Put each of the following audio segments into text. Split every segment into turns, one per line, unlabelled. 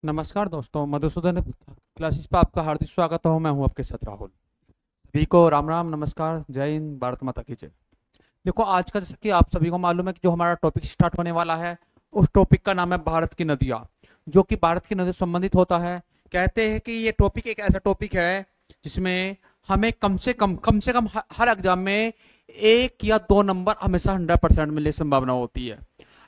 नमस्कार दोस्तों, मधुसूदन क्लासेस पे आपका हार्दिक स्वागत है। मैं हूं आपके साथ राहुल। सभी को राम राम, नमस्कार, जय हिंद, भारत माता की जय। देखो, आज का जैसे कि आप सभी को मालूम है कि जो हमारा टॉपिक स्टार्ट होने वाला है, उस टॉपिक का नाम है भारत की नदियाँ, जो कि भारत की नदियों से संबंधित होता है। कहते हैं कि ये टॉपिक एक ऐसा टॉपिक है जिसमें हमें कम से कम हर एग्जाम में 1 या 2 नंबर हमेशा 100% मिलने की संभावना होती है।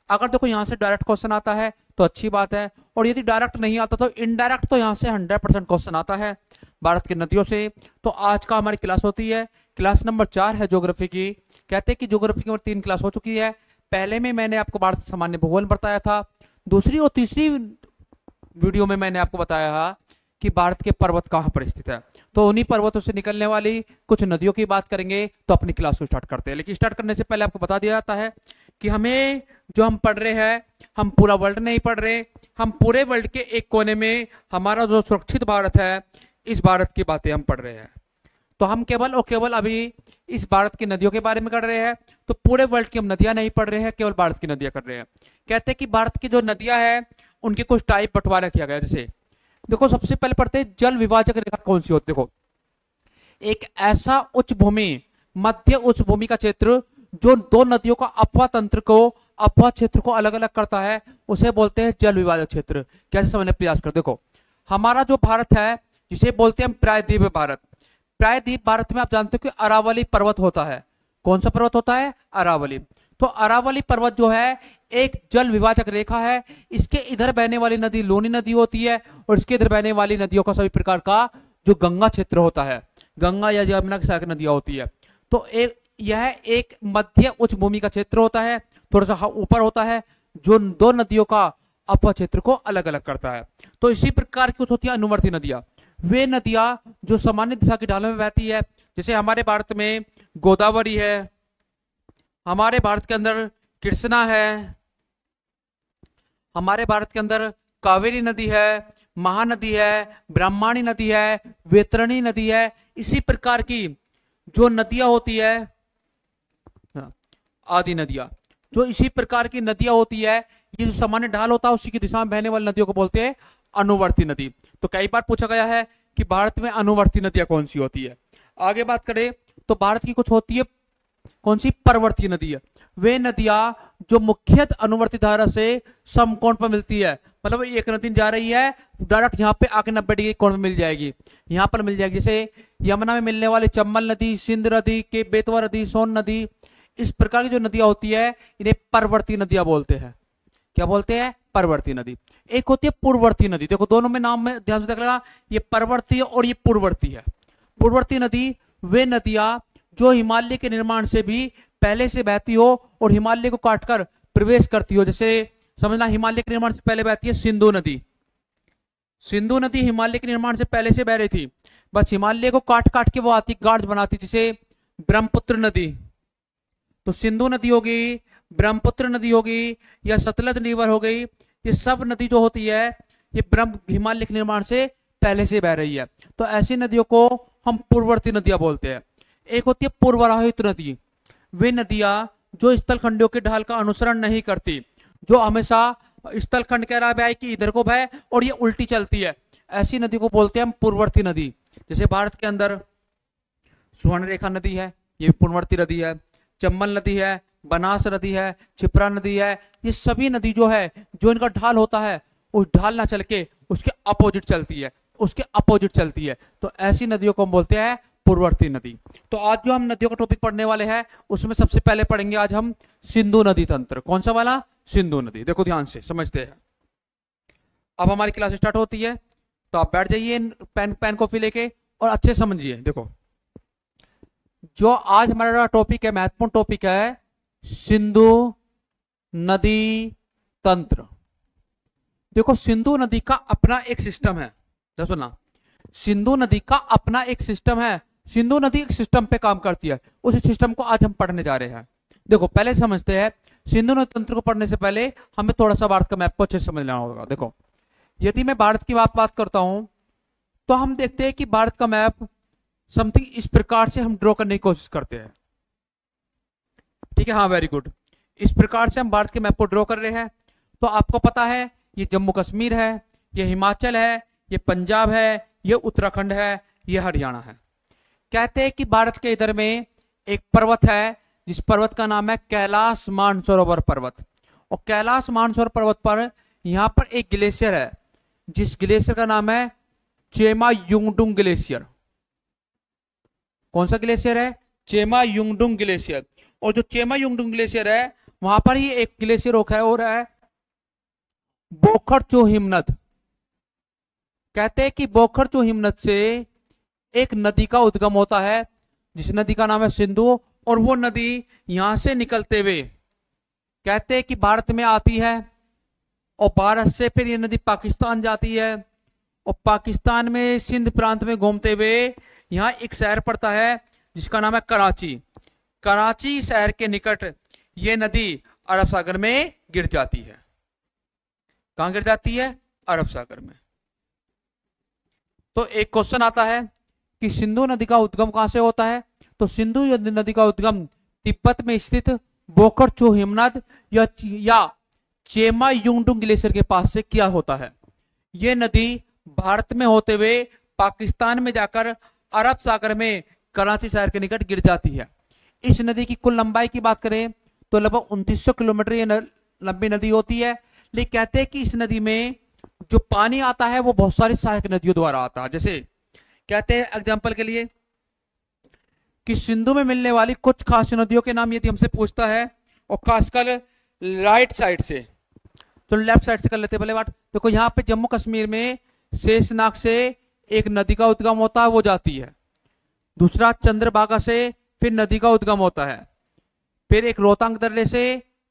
अगर देखो यहाँ से डायरेक्ट क्वेश्चन आता है तो अच्छी बात है, और यदि डायरेक्ट नहीं आता तो इनडायरेक्ट तो यहाँ से 100% क्वेश्चन आता है भारत की नदियों से। तो आज का हमारी क्लास होती है, क्लास नंबर 4 है ज्योग्राफी की। कहते हैं कि ज्योग्राफी की 3 क्लास हो चुकी है। पहले में मैंने आपको भारत का सामान्य भूगोल बताया था। दूसरी और तीसरी वीडियो में मैंने आपको बताया था कि भारत के पर्वत कहाँ पर स्थित है। तो उन्हीं पर्वतों से निकलने वाली कुछ नदियों की बात करेंगे। तो अपनी क्लास को स्टार्ट करते हैं, लेकिन स्टार्ट करने से पहले आपको बता दिया जाता है कि हमें जो हम पढ़ रहे हैं, हम पूरा वर्ल्ड नहीं पढ़ रहे, हम पूरे वर्ल्ड के एक कोने में हमारा जो सुरक्षित भारत है, इस भारत की बातें हम पढ़ रहे हैं। तो हम केवल और केवल अभी इस भारत की नदियों के बारे में कर रहे हैं। तो पूरे वर्ल्ड की हम नदियां नहीं पढ़ रहे हैं, केवल भारत की नदियां कर रहे हैं। कहते हैं कि भारत की जो नदियां हैं उनके कुछ टाइप बंटवारा किया गया। जैसे देखो, सबसे पहले पढ़ते हैं जल विभाजक रेखा कौन सी होती है। देखो, एक ऐसा उच्च भूमि, मध्य उच्च भूमि का क्षेत्र जो दो नदियों का अपवाह क्षेत्र को अलग अलग करता है, उसे बोलते हैं जल विभाजक क्षेत्र। कैसे समझने का प्रयास कर। देखो, हमारा जो भारत है जिसे बोलते हैं प्रायद्वीप भारत। प्रायद्वीप भारत में आप जानते हो कि अरावली पर्वत होता है। कौन सा पर्वत होता है? अरावली। तो अरावली पर्वत जो है एक जल विभाजक रेखा है। इसके इधर बहने वाली नदी लूनी नदी होती है, और इसके इधर बहने वाली नदियों का सभी प्रकार का जो गंगा क्षेत्र होता है, गंगा या यमुना की सहायक नदियां होती है। तो यह एक मध्य उच्च भूमि का क्षेत्र होता है, थोड़ा सा ऊपर होता है, जो दो नदियों का अपवाह क्षेत्र को अलग अलग करता है। तो इसी प्रकार की कुछ होती है अनुवर्ती नदियां। वे नदियां जो सामान्य दिशा की ढालों में बहती है, जैसे हमारे भारत में गोदावरी है, हमारे भारत के अंदर कृष्णा है, हमारे भारत के अंदर कावेरी नदी है, महानदी है, ब्रह्मणी नदी है, वैतरणी नदी है। इसी प्रकार की जो नदियां होती है, आदि नदियां, जो इसी प्रकार की नदियां होती है, ये जो सामान्य ढाल होता है उसी की दिशा में बहने वाली नदियों को बोलते हैं अनुवर्ती नदी। तो कई बार पूछा गया है कि भारत में अनुवर्ती नदियां कौन सी होती है। आगे बात करें तो भारत की कुछ होती है कौन सी परवर्ती नदी है। वे नदियां जो मुख्यतः अनुवर्ती धारा से समकोण पर मिलती है, मतलब एक नदी जा रही है डायरेक्ट यहाँ पे आके 90 डिग्री कोण में मिल जाएगी, यहाँ पर मिल जाएगी। जैसे यमुना में मिलने वाली चंबल नदी, सिंध नदी के बेतवा नदी, सोन नदी, इस प्रकार की जो नदियां होती है इन्हें परवर्ती नदियां बोलते हैं। क्या बोलते हैं? परवर्ती नदी। एक होती है पूर्ववर्ती नदी। देखो, दोनों में नाम में ध्यान से देख लेना, ये परवर्ती है और ये पूर्ववर्ती है। पूर्ववर्ती नदी वे नदियां जो हिमालय के निर्माण से भी पहले से बहती हो और हिमालय को काटकर प्रवेश करती हो। जैसे समझना, हिमालय के निर्माण से पहले बहती है सिंधु नदी। सिंधु नदी हिमालय के निर्माण से पहले से बह रही थी, बस हिमालय को काट काट के वो आती, गाढ़ बनाती। जैसे ब्रह्मपुत्र नदी, तो सिंधु नदी होगी, ब्रह्मपुत्र नदी होगी, या सतलज रिवर हो गई। ये सब नदी जो होती है ये ब्रह्म हिमालय के निर्माण से पहले से बह रही है। तो ऐसी नदियों को हम पूर्ववर्ती नदियां बोलते हैं। एक होती है पूर्ववाहित नदी। वे नदियां जो स्थलखंडों के ढाल का अनुसरण नहीं करती, जो हमेशा स्थलखंड कह रहा है कि इधर को बहे और ये उल्टी चलती है, ऐसी नदी को बोलते हैं हम पूर्ववर्ती नदी। जैसे भारत के अंदर स्वर्ण रेखा नदी है, ये पूर्ववर्ती नदी है। चंबल नदी है, बनास नदी है, छिप्रा नदी है। ये सभी नदी जो है, जो इनका ढाल होता है उस ढाल ना चल के उसके अपोजिट चलती है, उसके अपोजिट चलती है। तो ऐसी नदियों को हम बोलते हैं पूर्ववर्ती नदी। तो आज जो हम नदियों का टॉपिक पढ़ने वाले हैं उसमें सबसे पहले पढ़ेंगे आज हम सिंधु नदी तंत्र। कौन सा वाला? सिंधु नदी। देखो ध्यान से समझते हैं। अब हमारी क्लास स्टार्ट होती है, तो आप बैठ जाइए पेन कॉपी लेके और अच्छे समझिए। देखो, जो आज हमारा टॉपिक है, महत्वपूर्ण टॉपिक है, सिंधु नदी तंत्र। देखो, सिंधु नदी का अपना एक सिस्टम है। सुनना, सिंधु नदी का अपना एक सिस्टम है। सिंधु नदी एक सिस्टम पे काम करती है, उस सिस्टम को आज हम पढ़ने जा रहे हैं। देखो, पहले समझते हैं, सिंधु नदी तंत्र को पढ़ने से पहले हमें थोड़ा सा भारत का मैप को अच्छे से समझना होगा। देखो, यदि मैं भारत की बात करता हूं तो हम देखते हैं कि भारत का मैप समथिंग इस प्रकार से हम ड्रॉ करने की कोशिश करते हैं। ठीक है, हाँ, वेरी गुड। इस प्रकार से हम भारत के मैप को ड्रॉ कर रहे हैं। तो आपको पता है ये जम्मू कश्मीर है, ये हिमाचल है, ये पंजाब है, ये उत्तराखंड है, ये हरियाणा है। कहते हैं कि भारत के इधर में एक पर्वत है जिस पर्वत का नाम है कैलाश मानसरोवर पर्वत। और कैलाश मानसरोवर पर्वत पर यहां पर एक ग्लेशियर है जिस ग्लेशियर का नाम है चेमा युंगडुंग ग्लेशियर। कौन सा ग्लेशियर है? चेमा युंगडुंग ग्लेशियर। और जो चेमा युंगडुंग ग्लेशियर है वहां पर ही एक ग्लेशियर रोक है और है बोखरचो हिमनद। कहते हैं कि बोखरचो हिमनद से एक नदी का उद्गम होता है जिस नदी का नाम है सिंधु। और वो नदी यहां से निकलते हुए कहते हैं कि भारत में आती है और भारत से फिर ये नदी पाकिस्तान जाती है और पाकिस्तान में सिंध प्रांत में घूमते हुए यहाँ एक शहर पड़ता है जिसका नाम है कराची। कराची शहर के निकट ये नदी अरब सागर में गिर जाती है। कहां गिर जाती है? अरब सागर में। तो एक क्वेश्चन आता है कि सिंधु नदी का उद्गम कहां से होता है? तो सिंधु नदी का उद्गम तिब्बत में स्थित बोखरचो हिमनद या चेमा युंगडुंग ग्लेशियर के पास से क्या होता है। यह नदी भारत में होते हुए पाकिस्तान में जाकर अरब सागर में कराची शहर के निकट गिर जाती है। इस नदी की कुल लंबाई की बात करें तो लगभग 2900 किलोमीटर ये लंबी नदी होती है। लेकिन कहते हैं कि इस नदी में जो पानी आता है वो बहुत सारी सहायक नदियों द्वारा आता है। जैसे कहते हैं एग्जाम्पल के लिए कि सिंधु में मिलने वाली कुछ खास नदियों के नाम यदि हमसे पूछता है और खासकर राइट साइड से, तो लेफ्ट साइड से कर लेते पहले बात। देखो यहाँ पे जम्मू कश्मीर में शेषनाग से एक नदी का उद्गम होता है, वो जाती है। दूसरा चंद्रभागा से फिर नदी का उद्गम होता है। फिर एक रोहतांग दर्रे से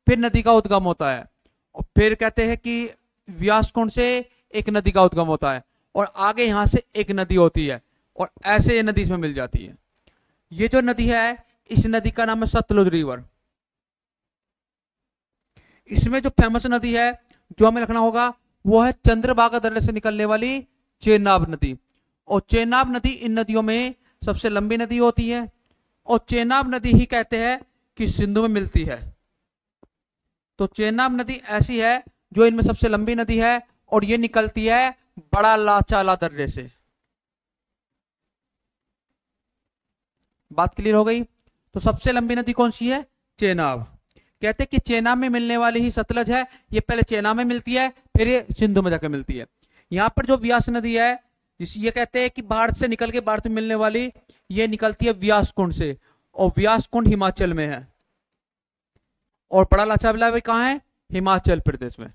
फिर नदी का उद्गम होता है। और फिर कहते हैं कि व्यासकुंड से एक नदी का उद्गम होता है और आगे यहां से एक नदी होती है और ऐसे ये नदी इसमें मिल जाती है। ये जो नदी है इस नदी का नाम है सतलुज रिवर। इसमें जो फेमस नदी है जो हमें रखना होगा वो है चंद्रभागा दर्रे से निकलने वाली चेनाब नदी। और चेनाब नदी इन नदियों में सबसे लंबी नदी होती है और चेनाब नदी ही कहते हैं कि सिंधु में मिलती है। तो चेनाब नदी ऐसी है जो इनमें सबसे लंबी नदी है और ये निकलती है बड़ा लाचाला दर्रे से। बात क्लियर हो गई? तो सबसे लंबी नदी कौन सी है? चेनाब। कहते हैं कि चेनाब में मिलने वाली ही सतलज है। ये पहले चेनाब में मिलती है फिर ये सिंधु में जाकर मिलती है। यहाँ पर जो व्यास नदी है ये कहते हैं कि भारत से निकल के भारत में मिलने वाली ये निकलती है व्यासकुंड से और व्यासकुंड हिमाचल में है और बड़ा लाचाला भी कहाँ है? हिमाचल प्रदेश में।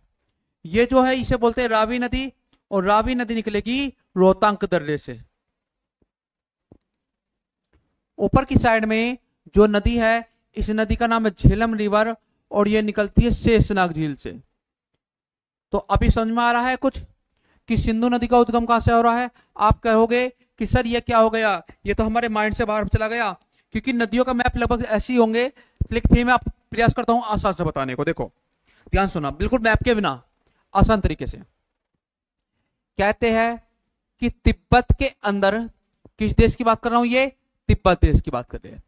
ये जो है इसे बोलते हैं रावी नदी और रावी नदी निकलेगी रोहतांग दर्रे से। ऊपर की साइड में जो नदी है इस नदी का नाम है झेलम रिवर और ये निकलती है शेषनाग झील से। तो अभी समझ में आ रहा है कुछ कि सिंधु नदी का उद्गम कहां से हो रहा है? आप कहोगे कि सर ये क्या हो गया, ये तो हमारे माइंड से बाहर चला गया, क्योंकि नदियों का मैप लगभग ऐसे ही होंगे। लेकिन फिर मैं आप प्रयास करता हूं आसान से बताने को। देखो ध्यान सुना, बिल्कुल मैप के बिना आसान तरीके से। कहते हैं कि तिब्बत के अंदर, किस देश की बात कर रहा हूं? ये तिब्बत देश की बात कर रहे हैं।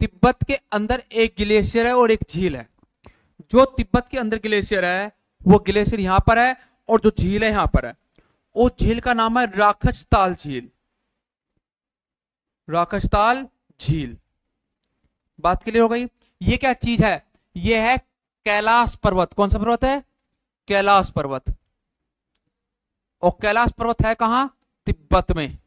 तिब्बत के अंदर एक ग्लेशियर है और एक झील है। जो तिब्बत के अंदर ग्लेशियर है वो ग्लेशियर यहां पर है और जो झील है यहां पर है। उस झील का नाम है राखचताल झील। राखचताल झील। बात क्लियर हो गई? ये क्या चीज है? ये है कैलाश पर्वत। कौन सा पर्वत है? कैलाश पर्वत। और कैलाश पर्वत है कहां? तिब्बत में।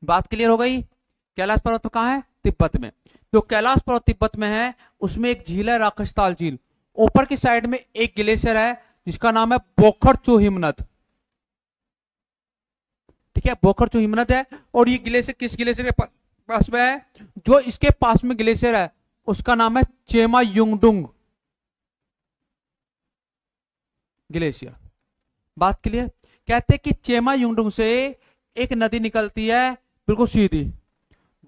बात क्लियर हो गई? कैलाश पर्वत कहां है? तिब्बत में। जो कैलाश पर्वत तिब्बत में है उसमें एक झील है राखचताल झील। ऊपर की साइड में एक ग्लेशियर है जिसका नाम है बोखरचो हिमनद। ठीक है, बोखरचो हिमनद है। और ये ग्लेशियर किस ग्लेशियर के पास में है? जो इसके पास में ग्लेशियर है उसका नाम है चेमा युंगडुंग ग्लेशियर। बात क्लियर? कहते हैं कि चेमा युंगडुंग से एक नदी निकलती है बिल्कुल सीधी,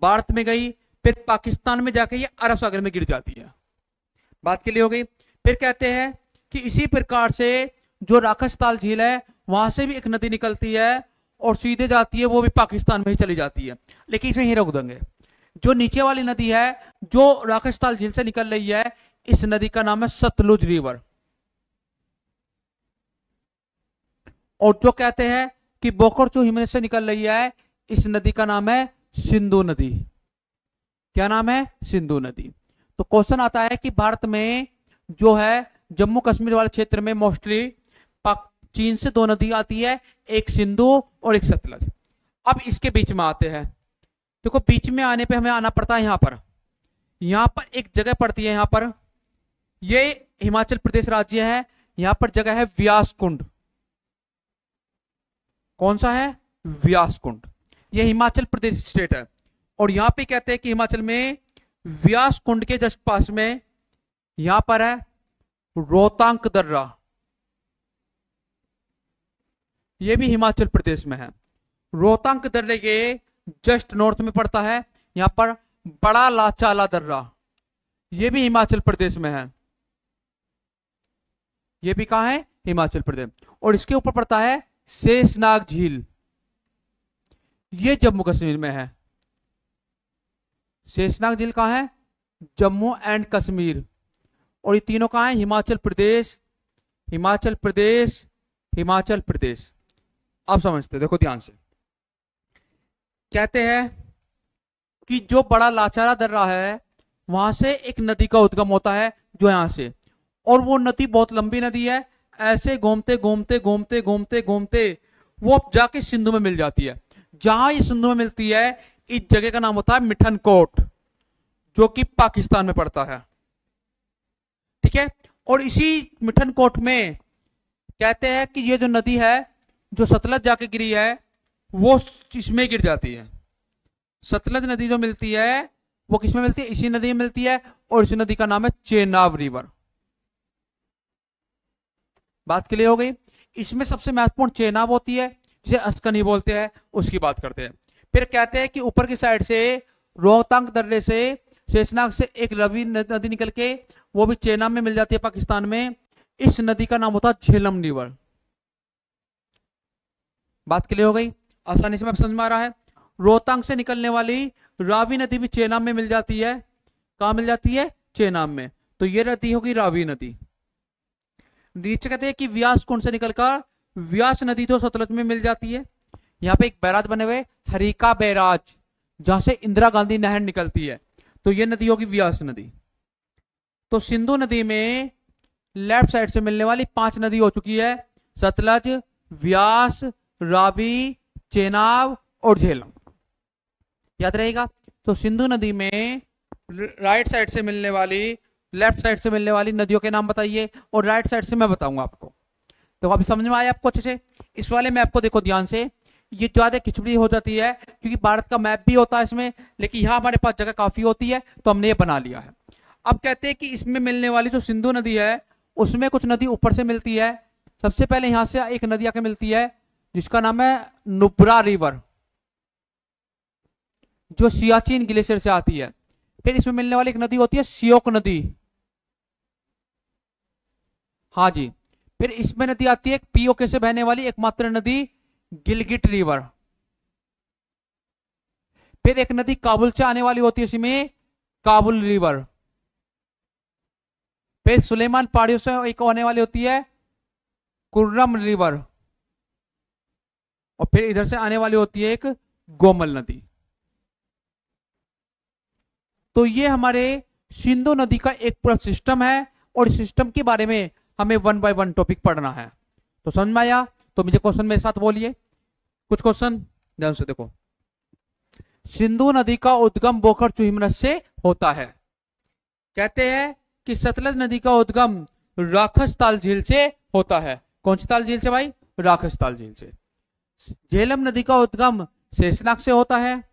भारत में गई, फिर पाकिस्तान में जाके ये अरब सागर में गिर जाती है। बात क्लियर हो गई? फिर कहते हैं कि इसी प्रकार से जो राखचताल झील है वहां से भी एक नदी निकलती है और सीधे जाती है, वो भी पाकिस्तान में ही चली जाती है। लेकिन इसमें ही रोक देंगे। जो नीचे वाली नदी है जो राखचताल झील से निकल रही है, इस नदी का नाम है सतलुज रिवर। और जो कहते हैं कि बोकारो हिमनद से निकल रही है, इस नदी का नाम है सिंधु नदी। क्या नाम है? सिंधु नदी। तो क्वेश्चन आता है कि भारत में जो है जम्मू कश्मीर वाले क्षेत्र में मोस्टली चीन से 2 नदी आती है, एक सिंधु और एक सतलज। अब इसके बीच में आते हैं। देखो बीच में आने पे हमें आना पड़ता है यहाँ पर एक जगह पड़ती है, यहाँ पर ये हिमाचल प्रदेश राज्य है, यहाँ पर जगह है व्यास कुंड। कौन सा है? व्यास कुंड। ये हिमाचल प्रदेश स्टेट है और यहाँ पे कहते हैं कि हिमाचल में व्यास कुंड के जस्ट पास में यहाँ पर है रोहतांग दर्रा, ये भी हिमाचल प्रदेश में है। रोहतांग दर्रे के जस्ट नॉर्थ में पड़ता है यहाँ पर बड़ा लाचाला दर्रा, ये भी हिमाचल प्रदेश में है। ये भी कहाँ है? हिमाचल प्रदेश। और इसके ऊपर पड़ता है शेषनाग झील, ये जम्मू कश्मीर में है। शेषनाग झील कहाँ है? जम्मू एंड कश्मीर। और ये तीनों कहाँ है? हिमाचल प्रदेश, हिमाचल प्रदेश, हिमाचल प्रदेश। आप समझते, देखो ध्यान से। कहते हैं कि जो बड़ा लाचारा दर्रा है वहां से एक नदी का उद्गम होता है, जो यहां से, और वो नदी बहुत लंबी नदी है, ऐसे घूमते घूमते घूमते घूमते घूमते वो जाके सिंधु में मिल जाती है। जहां ये सिंधु में मिलती है, इस जगह का नाम होता है मिठनकोट, जो कि पाकिस्तान में पड़ता है। ठीक है। और इसी मिठनकोट में कहते हैं कि ये जो नदी है, जो सतलज जाके गिरी है, वो इसमें गिर जाती है। सतलज नदी जो मिलती है वो किसमें मिलती है? इसी नदी में मिलती है, और इसी नदी का नाम है चेनाब रिवर। बात क्लियर हो गई। इसमें सबसे महत्वपूर्ण चेनाब होती है, जिसे अस्कनी बोलते हैं, उसकी बात करते हैं। फिर कहते हैं कि ऊपर की साइड से रोहतांग दर्रे से, शेषनाग से एक रवि नदी निकल के वो भी चेनाब में मिल जाती है पाकिस्तान में। इस नदी का नाम होता है झेलम रिवर। बात क्लियर हो गई, आसानी से मैं समझ में आ रहा है। रोहतांग से निकलने वाली रावी नदी भी चेनाब में मिल जाती है। कहां मिल जाती है? चेनाब में। तो ये नदी होगी रावी नदी। नीचे कहते हैं कि व्यास कुंड से निकलकर व्यास नदी तो सतलज में मिल जाती है। यहाँ पे एक बैराज बने हुए, हरिका बैराज, जहां से इंदिरा गांधी नहर निकलती है, तो ये नदी होगी व्यास नदी। तो सिंधु नदी में लेफ्ट साइड से मिलने वाली 5 नदी हो चुकी है, सतलज, व्यास, रावी, चेनाब और झेलम। याद रहेगा। तो सिंधु नदी में राइट साइड से मिलने वाली, लेफ्ट साइड से मिलने वाली नदियों के नाम बताइए, और राइट साइड से मैं बताऊंगा आपको। तो अभी समझ में आया आपको अच्छे से? इस वाले मैप को देखो ध्यान से। ये ज्यादा खिचड़ी हो जाती है क्योंकि भारत का मैप भी होता है इसमें, लेकिन यहाँ हमारे पास जगह काफी होती है, तो हमने ये बना लिया है। अब कहते हैं कि इसमें मिलने वाली जो सिंधु नदी है, उसमें कुछ नदी ऊपर से मिलती है। सबसे पहले यहां से एक नदी आके मिलती है, जिसका नाम है नुब्रा रिवर, जो सियाचिन ग्लेशियर से आती है। फिर इसमें मिलने वाली एक नदी होती है सियोक नदी। हाँ जी। फिर इसमें नदी आती है पीओके से बहने वाली एकमात्र नदी गिलगिट रिवर। फिर एक नदी काबुल से आने वाली होती है, इसमें काबुल रिवर। फिर सुलेमान पहाड़ियों से एक आने वाली होती है कुर्रम रिवर, और फिर इधर से आने वाली होती है एक गोमल नदी। तो ये हमारे सिंधु नदी का एक पूरा सिस्टम है, और इस सिस्टम के बारे में हमें 1 बाय 1 टॉपिक पढ़ना है। तो समझ में आया? तो मुझे क्वेश्चन मेरे साथ बोलिए, कुछ क्वेश्चन ध्यान से देखो। सिंधु नदी का उद्गम बोकारो हिमनद से होता है। कहते हैं कि सतलज नदी का उद्गम राखसताल झील से होता है। कौन सी ताल झील से भाई? राखसताल झील से। झेलम नदी का उद्गम शेषनाग से होता है।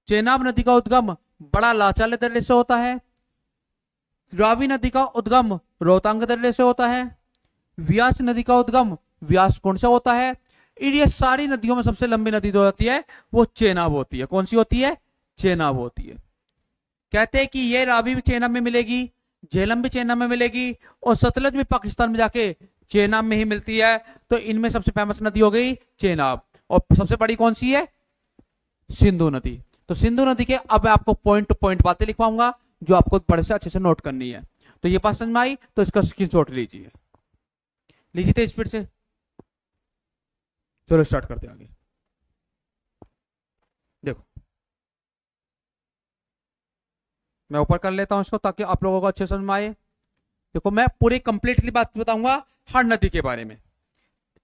चेनाब नदी का उद्गम बड़ा लाचाले दर्रे से होता है। रावी नदी का उद्गम रोहतांग दर्रे से होता है। व्यास नदी का उद्गम व्यास कुंड से होता है। ये सारी नदियों में सबसे लंबी नदी जो होती है वो चेनाब होती है। कौन सी होती है? चेनाब होती है। कहते हैं कि ये रावी भी चेनाब में मिलेगी, झेलम भी चेनाब में मिलेगी, और सतलज भी पाकिस्तान में जाके चेनाब में ही मिलती है। तो इनमें सबसे फेमस नदी हो गई चेनाब, और सबसे बड़ी कौन सी है? सिंधु नदी। तो सिंधु नदी के अब मैं आपको पॉइंट टू पॉइंट बातें लिखवाऊंगा, जो आपको बड़े से अच्छे से नोट करनी है। तो ये बात समझ में आई? तो इसका स्क्रीनशॉट लीजिए, लीजिए तो स्पीड से। चलो स्टार्ट करते हैं आगे। देखो मैं ऊपर कर लेता हूं इसको ताकि आप लोगों को अच्छे समझ में आए। देखो मैं पूरी कंप्लीटली बात बताऊंगा हर नदी के बारे में।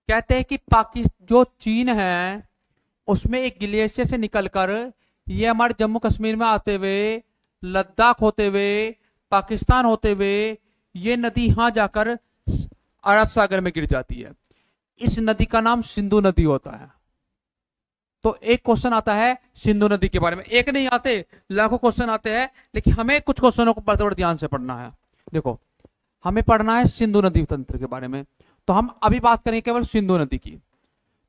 कहते हैं कि पाकिस्तान जो चीन है उसमें एक ग्लेशियर से निकलकर ये हमारे जम्मू कश्मीर में आते हुए लद्दाख होते हुए पाकिस्तान होते हुए ये नदी यहां जाकर अरब सागर में गिर जाती है। इस नदी का नाम सिंधु नदी होता है। तो एक क्वेश्चन आता है सिंधु नदी के बारे में, एक नहीं आते लाखों क्वेश्चन आते हैं, लेकिन हमें कुछ क्वेश्चनों को बड़े ध्यान से पढ़ना है। देखो हमें पढ़ना है सिंधु नदी तंत्र के बारे में, तो हम अभी बात करेंगे केवल सिंधु नदी की।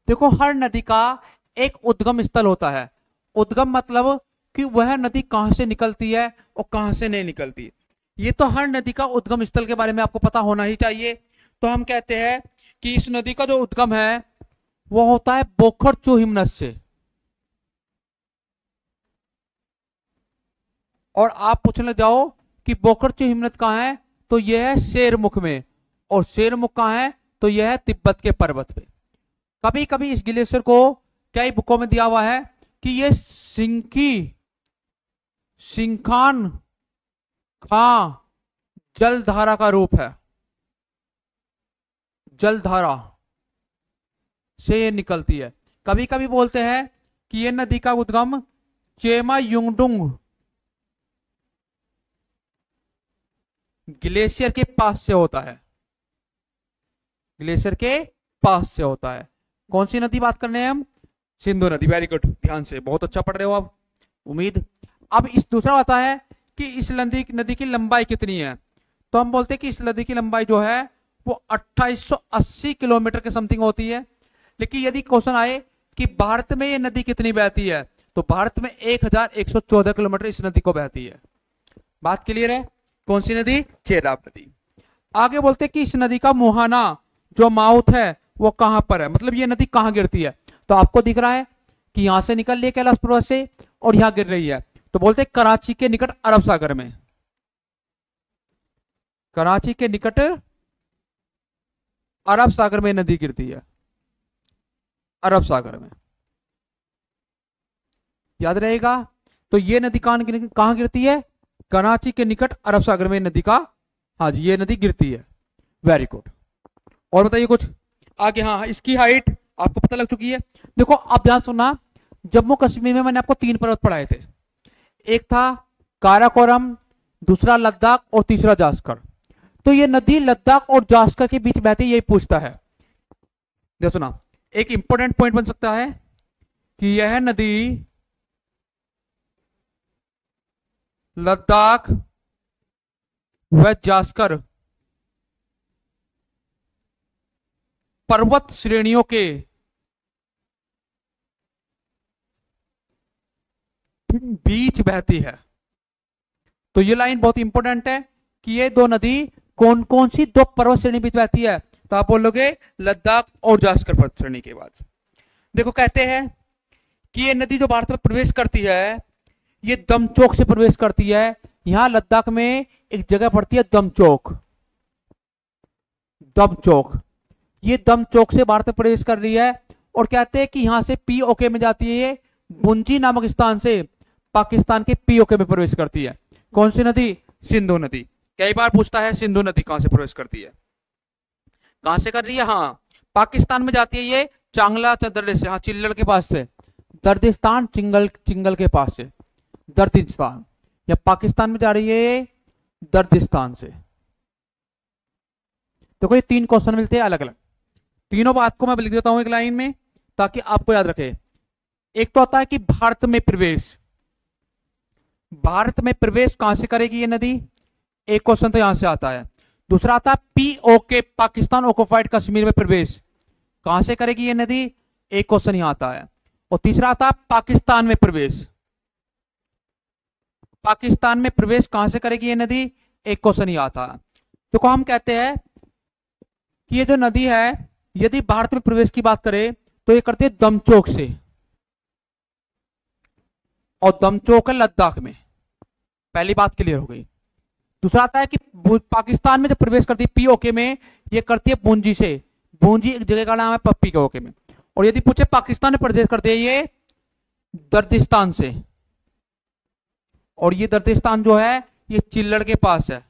देखो हर नदी का एक उद्गम स्थल होता है। उद्गम मतलब कि वह नदी कहां से निकलती है और कहां से नहीं निकलती। ये तो हर नदी का उद्गम स्थल के बारे में आपको पता होना ही चाहिए। तो हम कहते हैं कि इस नदी का जो उद्गम है वो होता है बोखर-चू हिमनद से। और आप पूछने लग जाओ कि बोखर-चू हिमनद कहां है, तो यह है शेरमुख में, और शेरमुख कहां है, तो यह है तिब्बत के पर्वत पे। कभी कभी इस ग्लेशियर को कई बुकों में दिया हुआ है कि यह सिंखान खां जलधारा का रूप है। जलधारा से ये निकलती है। कभी कभी बोलते हैं कि यह नदी का उद्गम चेमा युंगडुंग ग्लेशियर के पास से होता है। ग्लेशियर के पास से होता है। कौन सी नदी बात करने हैं हम? सिंधु नदी। वेरी गुड, ध्यान से, बहुत अच्छा पढ़ रहे हो आप, उम्मीद। अब इस दूसरा आता है कि इस नदी की लंबाई कितनी है। तो हम बोलते हैं कि इस नदी की लंबाई जो है वो 2880 किलोमीटर के समथिंग होती है। लेकिन यदि क्वेश्चन आए कि भारत में ये नदी कितनी बहती है, तो भारत में 1114 किलोमीटर इस नदी को बहती है। बात क्लियर है? कौन सी नदी? चेनाब नदी। आगे बोलते हैं कि इस नदी का मुहाना जो माउथ है वो कहां पर है, मतलब ये नदी कहां गिरती है। तो आपको दिख रहा है कि यहां से निकल रही है कैलाश पर्वत से और यहां गिर रही है। तो बोलते हैं कराची के निकट अरब सागर में। कराची के निकट अरब सागर में नदी गिरती है। अरब सागर में, याद रहेगा। तो ये नदी कहां गिरती है? कराची के निकट अरब सागर में नदी का, हाँ जी, ये नदी गिरती है। Very good. और बताइए कुछ आगे। हाँ, इसकी हाइट आपको पता लग चुकी है। देखो आप ध्यान सुनना, जम्मू कश्मीर में मैंने आपको 3 पर्वत पढ़ाए थे। एक था काराकोरम, दूसरा लद्दाख और तीसरा जास्कर। तो ये नदी लद्दाख और जास्कर के बीच बहती है, यही पूछता है। देखो सुना, एक इंपॉर्टेंट पॉइंट बन सकता है कि यह नदी लद्दाख व जास्कर पर्वत श्रेणियों के बीच बहती है। तो ये लाइन बहुत इंपॉर्टेंट है कि ये दो नदी कौन कौन सी दो पर्वत श्रेणी बीच बहती है। तो आप बोलोगे लद्दाख और जास्कर पर्वत श्रेणी के बाद। देखो कहते हैं कि ये नदी जो भारत में प्रवेश करती है, ये दमचौक से प्रवेश करती है। यहां लद्दाख में एक जगह पड़ती है दमचौक। दमचौक, ये दमचौक से भारत में प्रवेश कर रही है। और कहते हैं कि यहां से पीओके में जाती है, ये बुंजी नामक स्थान से पाकिस्तान के पीओके में प्रवेश करती है। कौन सी नदी? सिंधु नदी। कई बार पूछता है सिंधु नदी कहां से प्रवेश करती है, कहां से कर रही है। हाँ, पाकिस्तान में जाती है ये चांगला दर्रे से, हाँ चिल्लड़ के पास से, दर्दिस्तान चिंगल के पास से, दर्दिस्तान। या पाकिस्तान में जा रही है दर्दिस्तान से। देखो ये 3 क्वेश्चन मिलते हैं अलग अलग। तीनों बात को मैं लिख देता हूं एक लाइन में ताकि आपको याद रखे। एक तो आता है कि भारत में प्रवेश। भारत में प्रवेश कहां से करेगी ये नदी? एक क्वेश्चन तो यहां से आता है। दूसरा आता है पीओके, पाकिस्तान ऑक्युपाइड कश्मीर में प्रवेश कहां से करेगी ये नदी? एक क्वेश्चन यहां आता है। और तीसरा आता है पाकिस्तान में प्रवेश। पाकिस्तान में प्रवेश कहां से करेगी ये नदी? एक क्वेश्चन ही आता है। तो हम कहते हैं कि ये जो नदी है, यदि भारत में प्रवेश की बात करें तो ये करती है दमचौक से, और दमचौक है लद्दाख में। पहली बात क्लियर हो गई। दूसरा आता है कि पाकिस्तान में जब प्रवेश करती है पीओके में, ये करती है बुंजी से। बुंजी एक जगह का नाम है पप्पी के ओके में। और यदि पूछे पाकिस्तान में प्रदेश करते हैं ये दर्दिस्तान से, और ये दर्दिस्तान जो है ये चिल्लड़ के पास है।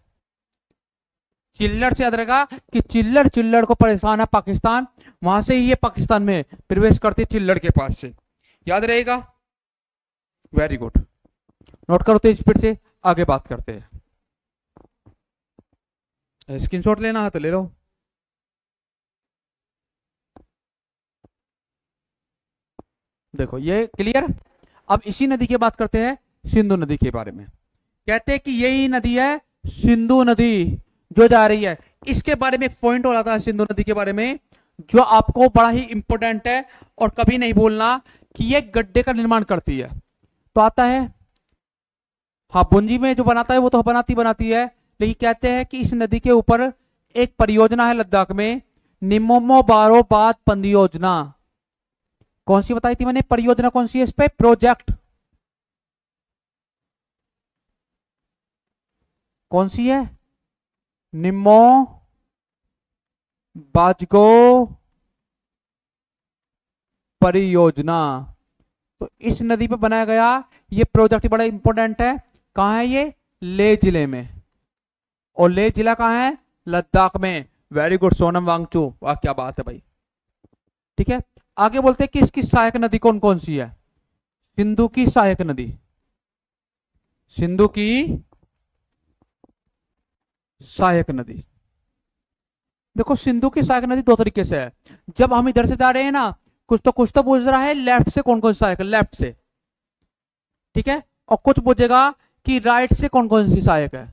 चिल्लड़ से याद रहेगा कि चिल्लड़ को परेशान है पाकिस्तान, वहां से ही ये पाकिस्तान में प्रवेश करते चिल्लड़ के पास से, याद रहेगा। वेरी गुड, नोट करो तो स्पीड से आगे बात करते हैं। स्क्रीनशॉट लेना है तो ले लो। देखो ये क्लियर। अब इसी नदी की बात करते हैं, सिंधु नदी के बारे में। कहते हैं कि यही नदी है सिंधु नदी जो जा रही है। इसके बारे में एक पॉइंट और आता है सिंधु नदी के बारे में जो आपको बड़ा ही इंपॉर्टेंट है, और कभी नहीं भूलना कि ये गड्ढे का निर्माण करती है। तो आता है, हाँ पुंजी में जो बनाता है वो तो बनाती है, लेकिन कहते हैं कि इस नदी के ऊपर एक परियोजना है लद्दाख में, निमोमो बारो बात परियोजना। कौन सी बताई थी मैंने परियोजना, कौन सी है इस पे, प्रोजेक्ट कौन सी है, निम्मो बाजगो परियोजना। तो इस नदी पे बनाया गया ये प्रोजेक्ट बड़ा इंपॉर्टेंट है। कहां है ये, लेह जिले में, और लेह जिला कहां है, लद्दाख में। वेरी गुड सोनम वांगचू, वाह क्या बात है भाई। ठीक है, आगे बोलते हैं कि इसकी सहायक नदी कौन कौन सी है। सिंधु की सहायक नदी, सिंधु की सहायक नदी। देखो सिंधु की सहायक नदी दो तरीके से है। जब हम इधर से जा रहे हैं ना, कुछ तो पूछ रहा है लेफ्ट से कौन कौन सी सहायक, लेफ्ट से, ठीक है, और कुछ पूछेगा कि राइट से कौन कौन सी सहायक है।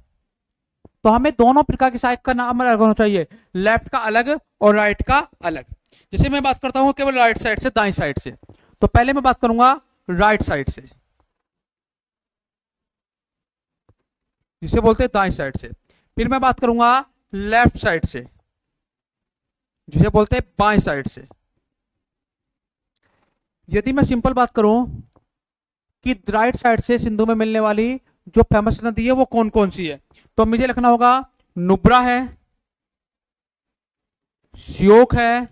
तो हमें दोनों प्रकार की सहायक का नाम अलग होना चाहिए, लेफ्ट का अलग और राइट का अलग। जैसे मैं बात करता हूं केवल राइट साइड से, दाएं साइड से, तो पहले मैं बात करूंगा राइट साइड से, जिसे बोलते हैं दाएं साइड से। फिर मैं बात करूंगा लेफ्ट साइड से, जिसे बोलते हैं बाएं साइड से। यदि मैं सिंपल बात करूं कि राइट साइड से सिंधु में मिलने वाली जो फेमस नदी है वो कौन कौन सी है, तो मुझे लिखना होगा नुब्रा है, श्योक है,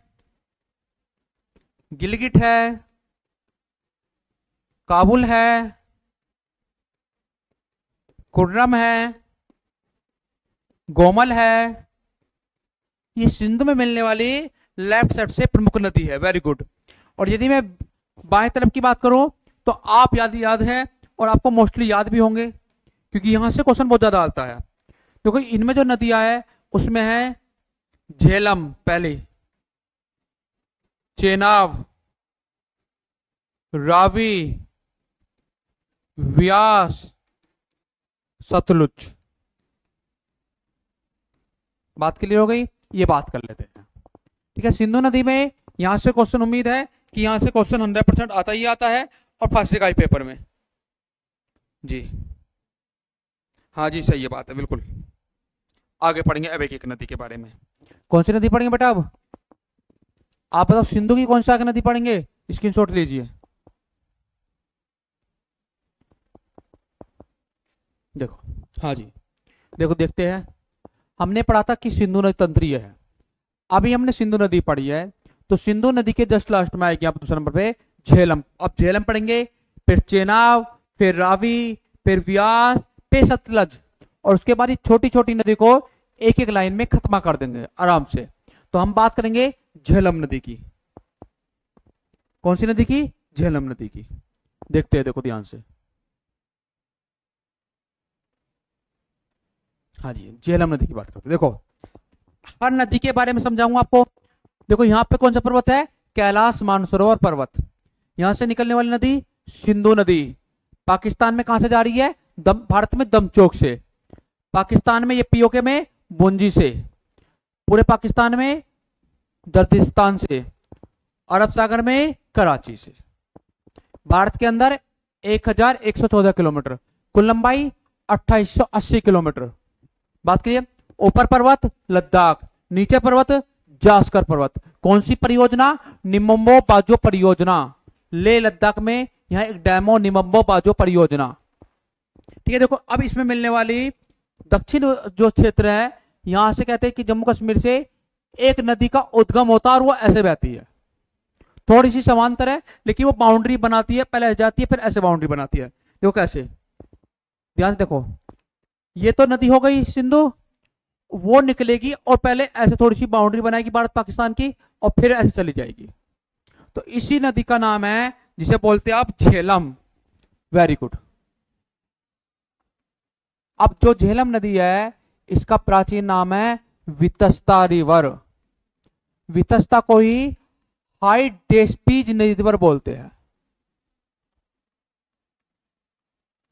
गिलगिट है, काबुल है, कुर्रम है, गोमल है। ये सिंधु में मिलने वाली लेफ्ट साइड से प्रमुख नदी है। Very good. और यदि मैं बाएं तरफ की बात करूं तो आप याद है, और आपको मोस्टली याद भी होंगे क्योंकि यहां से क्वेश्चन बहुत ज्यादा आता है। क्योंकि इनमें जो नदियां है उसमें है झेलम पहले, चेनाब, रावी, व्यास, सतलुज। बात क्लियर हो गई, ये बात कर लेते हैं। ठीक है, सिंधु नदी में यहां से क्वेश्चन, उम्मीद है कि यहां से क्वेश्चन 100% आता ही आता है और फंसेगा ही पेपर में जी। हाँ जी सही है, बात है बिल्कुल। आगे पढ़ेंगे अब एक नदी के बारे में। कौन सी नदी पढ़ेंगे बेटा, अब आप बताओ सिंधु की कौन सी आगे नदी पढ़ेंगे, स्क्रीनशॉट लीजिए। देखो, हाँ जी देखो, देखते हैं। हमने पढ़ा था कि सिंधु नदी तंत्रीय है, अभी हमने सिंधु नदी पढ़ी है, तो सिंधु नदी के जस्ट लास्ट में आएगी आप दूसरे नंबर पे झेलम। अब झेलम पढ़ेंगे, फिर चेनाब, फिर रावी, फिर व्यास, फिर सतलज, और उसके बाद छोटी छोटी नदी को एक एक लाइन में खत्मा कर देंगे आराम से। तो हम बात करेंगे झेलम नदी की। कौन सी नदी की, झेलम नदी की। देखते हैं, देखो ध्यान से। हाँ जी, झेलम नदी की बात करते हैं। देखो हर नदी के बारे में समझाऊंगा आपको। देखो यहाँ पे कौन सा पर्वत है, कैलाश मानसरोवर पर्वत। यहां से निकलने वाली नदी सिंधु नदी। पाकिस्तान में कहां से जा रही है, भारत में दमचौक से, पाकिस्तान में ये पीओके में बुंजी से, पूरे पाकिस्तान में दर्दिस्तान से, अरब सागर में कराची से। भारत के अंदर 1114 किलोमीटर, कुल लंबाई 2880 किलोमीटर। बात करिए, ऊपर पर्वत लद्दाख, नीचे पर्वत जास्कर पर्वत। कौन सी परियोजना, निमोम्बो बाजो परियोजना, ले लद्दाख में यहां एक डैमो निमोम्बो बाजो परियोजना। ठीक है, देखो अब इसमें मिलने वाली दक्षिण जो क्षेत्र है, यहां से कहते हैं कि जम्मू कश्मीर से एक नदी का उद्गम होता है और वो ऐसे बहती है। थोड़ी सी समांतर है, लेकिन वो बाउंड्री बनाती है, पहले ऐसे जाती है फिर ऐसे बाउंड्री बनाती है। देखो कैसे, ध्यान से देखो, ये तो नदी हो गई सिंधु, वो निकलेगी और पहले ऐसे थोड़ी सी बाउंड्री बनाएगी भारत पाकिस्तान की, और फिर ऐसे चली जाएगी। तो इसी नदी का नाम है जिसे बोलते हैं आप झेलम। Very good. अब जो झेलम नदी है इसका प्राचीन नाम है वितस्ता रिवर। वितस्ता को ही हाइडेस्पीज रिवर बोलते हैं।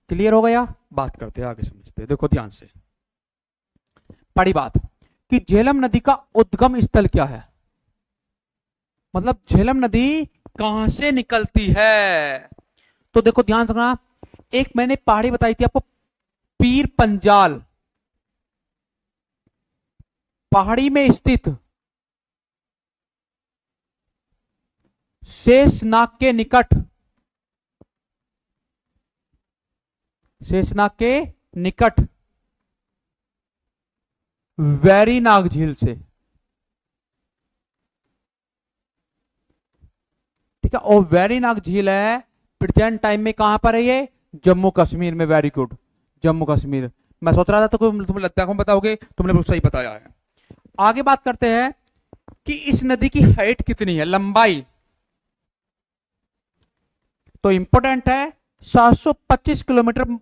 क्लियर हो गया? बात करते हैं, आगे समझते हैं। देखो ध्यान से, बड़ी बात कि झेलम नदी का उद्गम स्थल क्या है, मतलब झेलम नदी कहां से निकलती है। तो देखो ध्यान रखना, एक मैंने पहाड़ी बताई थी आपको, पीर पंजाल, पहाड़ी में स्थित शेषनाग के निकट, शेषनाग के निकट वेरीनाग झील से, ठीक है। और वेरीनाग झील है प्रेजेंट टाइम में कहां पर है ये, जम्मू कश्मीर में। Very good, Jammu Kashmir. मैं सोच रहा था तो तुम्हें लगता है बताओगे, तुमने बिल्कुल सही बताया है। आगे बात करते हैं कि इस नदी की हाइट कितनी है, लंबाई। तो इंपॉर्टेंट है, 725 किलोमीटर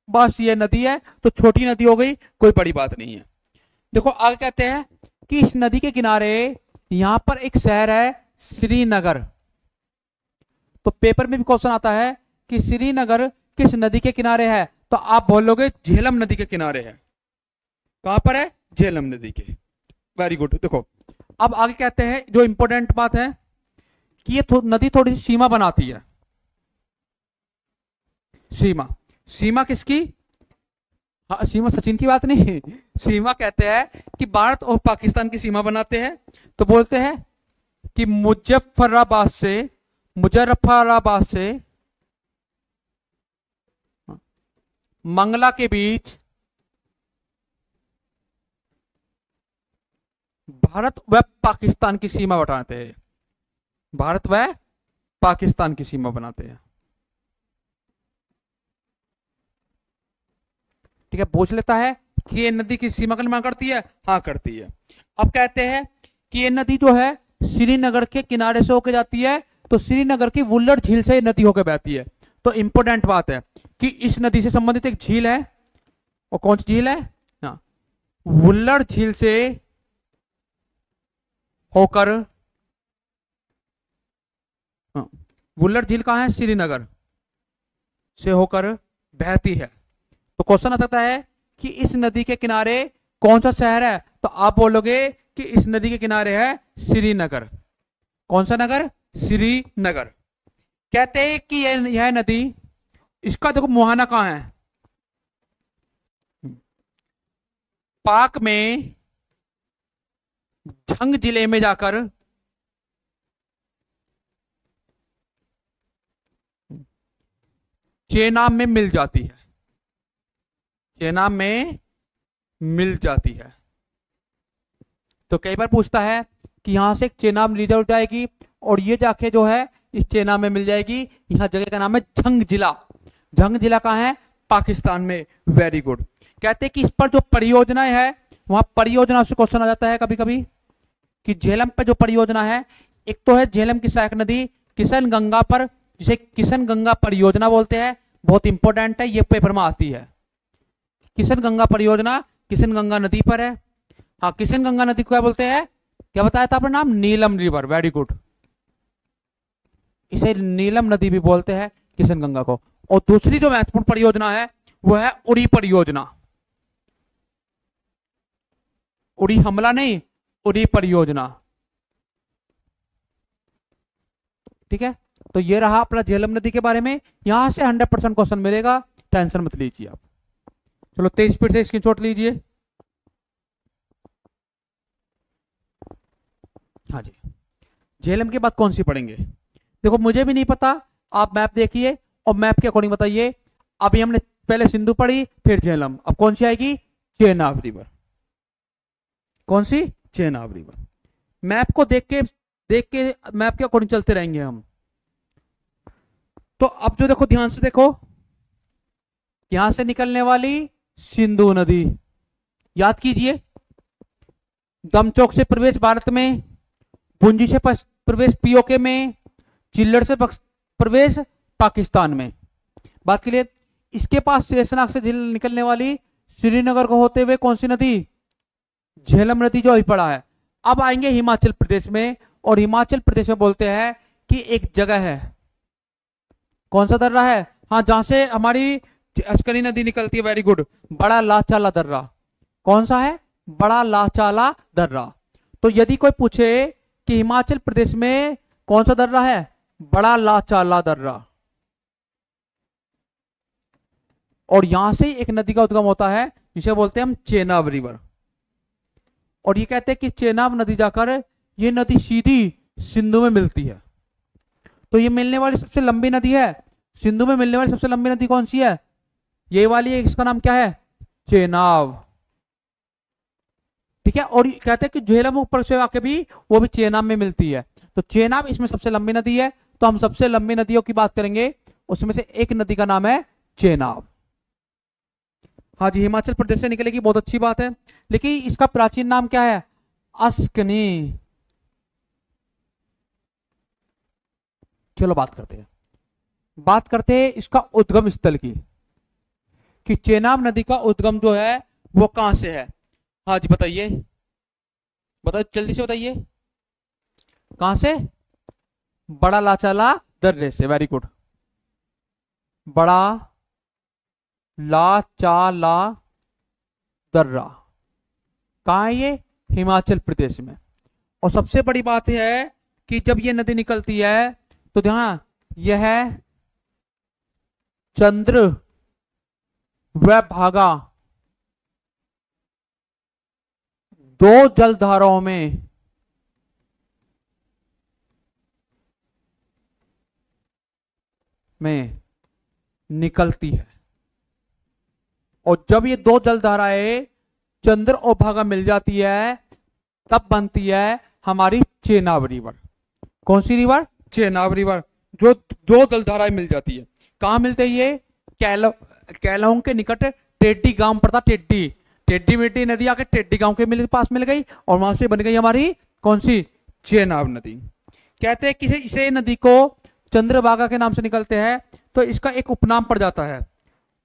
बस ये नदी है, तो छोटी नदी हो गई, कोई बड़ी बात नहीं है। देखो आगे कहते हैं कि इस नदी के किनारे यहां पर एक शहर है श्रीनगर। तो पेपर में भी क्वेश्चन आता है कि श्रीनगर किस नदी के किनारे है, तो आप बोलोगे झेलम नदी के किनारे है। कहां पर है, झेलम नदी के। Very good. देखो अब आगे कहते हैं, जो इंपॉर्टेंट बात है कि ये नदी थोड़ी सी सीमा बनाती है। सीमा, सीमा किसकी? हाँ, सीमा सचिन की बात नहीं, सीमा कहते हैं कि भारत और पाकिस्तान की सीमा बनाते हैं। तो बोलते हैं कि मुजफ्फराबाद से मंगला के बीच भारत व पाकिस्तान की सीमा बनाते हैं। भारत व पाकिस्तान की सीमा बनाते हैं, ठीक है। पूछ लेता है कि ये नदी की सीमा का निर्माण करती है, हाँ करती है। अब कहते हैं कि ये नदी जो है श्रीनगर के किनारे से होकर जाती है, तो श्रीनगर की वुल्लर झील से ये नदी होकर बहती है। तो इंपॉर्टेंट बात है कि इस नदी से संबंधित एक झील है, और कौन सी झील है, हाँ, वुल्लर झील से होकर, हाँ, वुल्लर झील कहां है, श्रीनगर से होकर बहती है। तो क्वेश्चन आ सकता है कि इस नदी के किनारे कौन सा शहर है, तो आप बोलोगे कि इस नदी के किनारे है श्रीनगर। कौन सा नगर, श्रीनगर। कहते हैं कि यह नदी, इसका देखो मुहाना कहां है, पाक में झंग जिले में जाकर चेनाब में मिल जाती है, चेनाब में मिल जाती है। तो कई बार पूछता है कि यहां से एक चेनाब रिजर्व जाएगी और ये जाके जो है इस चेनाब में मिल जाएगी। यहां जगह का नाम है झंग जिला। झंग जिला कहां है, पाकिस्तान में। Very good. कहते हैं कि इस पर जो परियोजनाएं है, वहां परियोजना से क्वेश्चन आ जाता है कभी कभी कि झेलम पर जो परियोजना है, एक तो है झेलम की सहायक नदी किशन गंगा पर, जिसे किशन गंगा परियोजना बोलते हैं। बहुत इंपॉर्टेंट है, ये पेपर में आती है। किशन गंगा परियोजना किशन गंगा नदी पर है। हाँ, किशन गंगा नदी को क्या बोलते हैं, क्या बताया था आपने नाम, नीलम रिवर। Very good. इसे नीलम नदी भी बोलते हैं किशन गंगा को। और दूसरी जो महत्वपूर्ण परियोजना है वो है उड़ी परियोजना। उड़ी हमला नहीं, उड़ी परियोजना, ठीक है। तो ये रहा अपना झेलम नदी के बारे में। यहां से 100% क्वेश्चन मिलेगा, टेंशन मत लीजिए आप। चलो तेज स्पीड से स्क्रीनशॉट लीजिए। हाँ जी, झेलम के बाद कौन सी पढ़ेंगे, देखो मुझे भी नहीं पता, आप मैप देखिए और मैप के अकॉर्डिंग बताइए। अभी हमने पहले सिंधु पढ़ी, फिर झेलम, अब कौन सी आएगी, चेनाब रिवर। कौन सी, चेनाब रिवर। मैप को देख के देख के मैप के अकॉर्डिंग चलते रहेंगे हम। तो अब जो देखो, ध्यान से देखो, यहां से निकलने वाली सिंधु नदी, याद कीजिए, दमचौक से प्रवेश भारत में, पुंजी से प्रवेश पीओके में, चिल्लड़ से प्रवेश पाकिस्तान में। बात के लिए इसके पास शेषनाग से निकलने वाली श्रीनगर को होते हुए कौन सी नदी, झेलम नदी जो अभी पड़ा है। अब आएंगे हिमाचल प्रदेश में, और हिमाचल प्रदेश में बोलते हैं कि एक जगह है, कौन सा दर्रा है, हाँ, जहां से हमारी अस्कनी नदी निकलती है, वेरी गुड, बड़ा लाचाला दर्रा। कौन सा है, बड़ा लाचाला दर्रा। तो यदि कोई पूछे कि हिमाचल प्रदेश में कौन सा दर्रा है, बड़ा लाचाला दर्रा, और यहां से एक नदी का उद्गम होता है जिसे बोलते हैं हम चेनाब रिवर। और ये कहते हैं कि चेनाब नदी जाकर ये नदी सीधी सिंधु में मिलती है। तो ये मिलने वाली सबसे लंबी नदी है, सिंधु में मिलने वाली सबसे लंबी नदी कौन सी है, ये वाली है, इसका नाम क्या है, चेनाब। ठीक है, और कहते हैं कि झेलम ऊपर से आके भी वो भी चेनाब में मिलती है। तो चेनाब इसमें सबसे लंबी नदी है। तो हम सबसे लंबी नदियों की बात करेंगे, उसमें से एक नदी का नाम है चेनाब। हाँ जी, हिमाचल प्रदेश से निकलेगी, बहुत अच्छी बात है। लेकिन इसका प्राचीन नाम क्या है, अस्कनी। चलो बात करते हैं इसका उद्गम स्थल की, कि चेनाब नदी का उद्गम जो है वो कहां से है। हाँ जी, बताइए जल्दी से बताइए, कहां से, बड़ा लाचाला दर्रे से, वेरी गुड, बड़ा लाचाला दर्रा। कहां है ये, हिमाचल प्रदेश में। और सबसे बड़ी बात यह है कि जब ये नदी निकलती है तो ध्यान, यह चंद्र व भागा दो जलधाराओं में निकलती है। और जब ये दो जलधाराएं चंद्र और भागा मिल जाती है, तब बनती है हमारी चेनाब रिवर। कौन सी रिवर, चेनाब रिवर। जो दो जलधाराएं मिल जाती है, कहां मिलते हैं ये, कैलाऊं के निकट टेड्डी गांव पड़ता, टेड्डी मिट्टी नदी आके टेड्डी गांव के पास मिल गई, और वहां से बन गई हमारी कौन सी, चेनाब नदी। कहते हैं कि इसे नदी को चंद्रभागा के नाम से निकलते हैं, तो इसका एक उपनाम पड़ जाता है,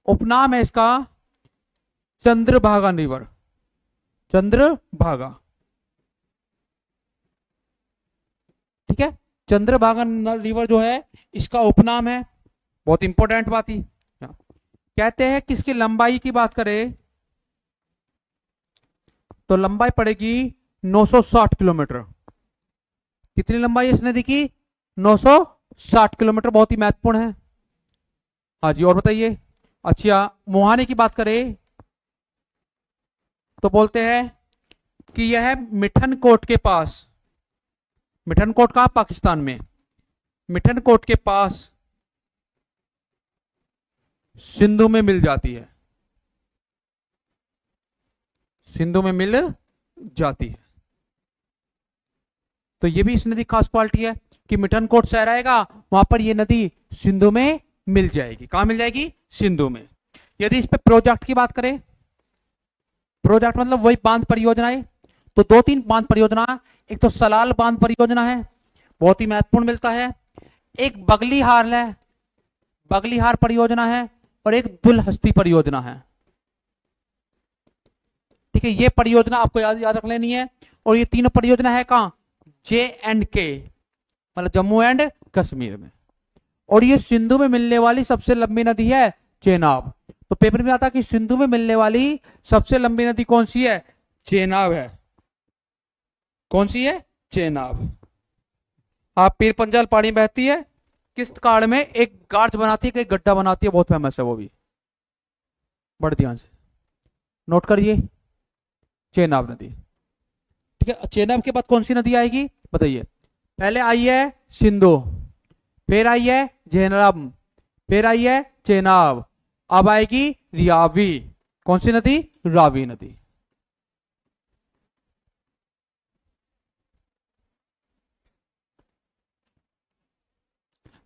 उपनाम है इसका चंद्रभागा रिवर, चंद्रभागा। ठीक है, चंद्रभागा रिवर जो है इसका उपनाम है, बहुत इंपॉर्टेंट बात ही। कहते हैं कि इसकी लंबाई की बात करें तो लंबाई पड़ेगी 960 किलोमीटर। कितनी लंबाई है इस नदी की, 960 किलोमीटर, बहुत ही महत्वपूर्ण है। हाँ जी, और बताइए। अच्छा, मुहाने की बात करें तो बोलते हैं कि यह मिठनकोट के पास, मिठनकोट का पाकिस्तान में, मिठनकोट के पास सिंधु में मिल जाती है, सिंधु में मिल जाती है। तो ये भी इस नदी खास क्वालिटी है कि मिठनकोट शहर आएगा, वहां पर ये नदी सिंधु में मिल जाएगी। कहां मिल जाएगी, सिंधु में। यदि इस पे प्रोजेक्ट की बात करें, प्रोजेक्ट मतलब वही बांध परियोजनाएं, तो दो तीन बांध परियोजना, एक तो सलाल बांध परियोजना है, बहुत ही महत्वपूर्ण मिलता है, एक बगलीहार है, बगलीहार परियोजना है, और एक दुलहस्ती परियोजना है। ठीक है, ये परियोजना आपको याद रख लेनी है। और ये तीनों परियोजना है कहां, JNK मतलब जम्मू एंड कश्मीर में। और ये सिंधु में मिलने वाली सबसे लंबी नदी है चेनाब। तो पेपर में आता है कि सिंधु में मिलने वाली सबसे लंबी नदी कौन सी है, चेनाब है। कौन सी है, चेनाब। आप पीर पंजाल पानी बहती है, किश्तकाड़ में एक गार्ज बनाती है, एक गड्ढा बनाती है, बहुत फेमस है वो भी, बड़े ध्यान से नोट करिए, चेनाब नदी। ठीक है, चेनाब के बाद कौन सी नदी आएगी बताइए। पहले आई है सिंधु, फिर आई है झेलम, फिर आई है चेनाब, अब आएगी रावी। कौन सी नदी, रावी नदी।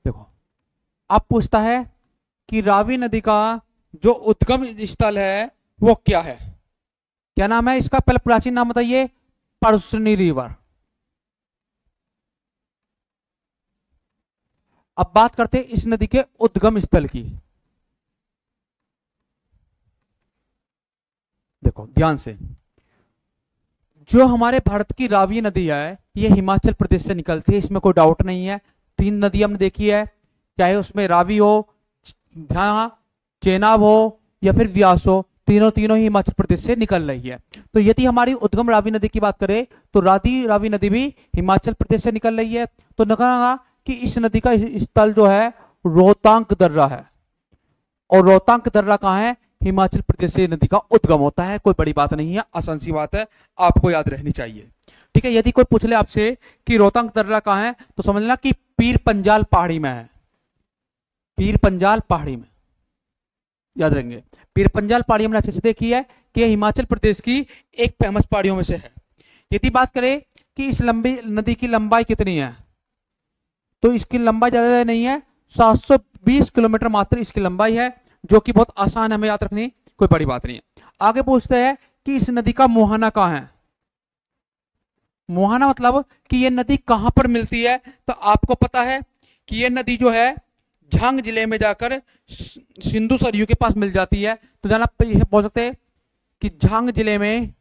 देखो, अब पूछता है कि रावी नदी का जो उद्गम स्थल है वो क्या है, क्या नाम है इसका, पहले प्राचीन नाम बताइए। परसनी रिवर। अब बात करते हैं इस नदी के उद्गम स्थल की। देखो ध्यान से, जो हमारे भारत की रावी नदी है ये हिमाचल प्रदेश से निकलती है, इसमें कोई डाउट नहीं है। 3 नदी हमने देखी है, चाहे उसमें रावी हो, चेनाब हो या फिर व्यास हो, तीनों तीनों ही हिमाचल प्रदेश से निकल रही है। तो यदि हमारी उद्गम रावी नदी की बात करें तो रावी नदी भी हिमाचल प्रदेश से निकल रही है। तो कहा कि इस नदी का स्थल जो है रोहतांग दर्रा है, और रोहतांग दर्रा कहाँ है, हिमाचल प्रदेश से नदी का उद्गम होता है। कोई बड़ी बात नहीं है, आसान सी बात है, आपको याद रहनी चाहिए। ठीक है, यदि कोई पूछ ले आपसे कि रोहतांग दर्रा कहाँ है तो समझ लेना कि पीर पंजाल पहाड़ी में है। पीर पंजाल पहाड़ी में याद रखेंगे। पीर पंजाल पहाड़ी हमने अच्छे से देखी है कि हिमाचल प्रदेश की एक फेमस पहाड़ियों में से है। यदि बात करें कि इस लंबी नदी की लंबाई कितनी है, तो इसकी लंबाई ज्यादा नहीं है, 720 किलोमीटर मात्र इसकी लंबाई है, जो कि बहुत आसान है हमें याद रखनी, कोई बड़ी बात नहीं है। आगे पूछते हैं कि इस नदी का मुहाना कहाँ है। मुहाना मतलब कि यह नदी कहां पर मिलती है, तो आपको पता है कि यह नदी जो है झांग जिले में जाकर सिंधु सरयू के पास मिल जाती है। तो जाना बोल सकते हैं कि झांग जिले में